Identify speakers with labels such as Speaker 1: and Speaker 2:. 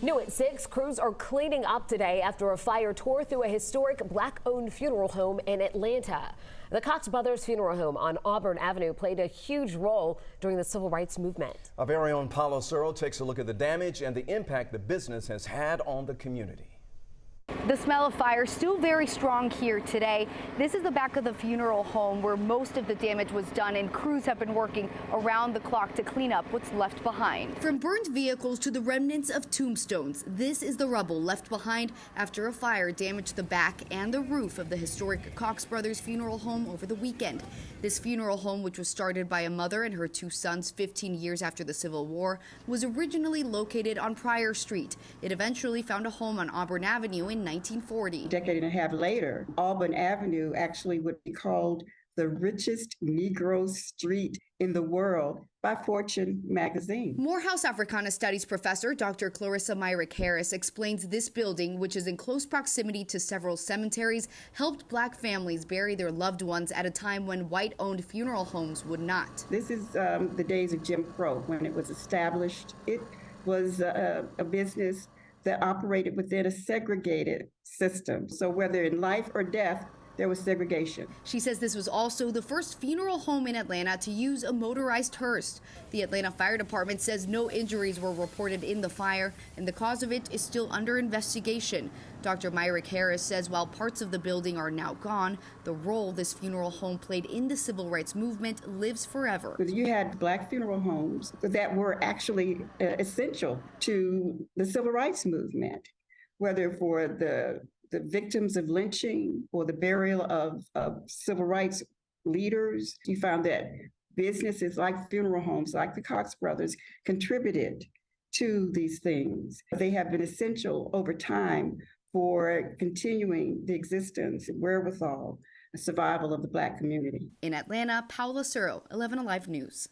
Speaker 1: New at 6, crews are cleaning up today after a fire tore through a historic Black-owned funeral home in Atlanta. The Cox Brothers Funeral Home on Auburn Avenue played a huge role during the civil rights movement.
Speaker 2: Our very own Paulo Searle takes a look at the damage and the impact the business has had on the community.
Speaker 3: The smell of fire still very strong here today. This is the back of the funeral home where most of the damage was done, and crews have been working around the clock to clean up what's left behind.
Speaker 4: From burned vehicles to the remnants of tombstones, this is the rubble left behind after a fire damaged the back and the roof of the historic Cox Brothers Funeral Home over the weekend. This funeral home, which was started by a mother and her two sons 15 years after the Civil War, was originally located on Pryor Street. It eventually found a home on Auburn Avenue in 1940.
Speaker 5: A decade and a half later, Auburn Avenue actually would be called the richest Negro street in the world by Fortune magazine.
Speaker 4: Morehouse Africana Studies professor Dr. Clarissa Myrick Harris explains this building, which is in close proximity to several cemeteries, helped Black families bury their loved ones at a time when white-owned funeral homes would not.
Speaker 5: This is the days of Jim Crow when it was established. It was a business that operated within a segregated system. So whether in life or death, there was segregation.
Speaker 4: She says this was also the first funeral home in Atlanta to use a motorized hearse. The Atlanta Fire Department says no injuries were reported in the fire, and the cause of it is still under investigation. Dr. Myrick Harris says while parts of the building are now gone, the role this funeral home played in the civil rights movement lives forever.
Speaker 5: You had Black funeral homes that were actually essential to the civil rights movement, whether for the victims of lynching or the burial of civil rights leaders. You found that businesses like funeral homes, like the Cox Brothers, contributed to these things. They have been essential over time for continuing the existence, wherewithal, and survival of the Black community.
Speaker 4: In Atlanta, Paula Searle, 11 Alive News.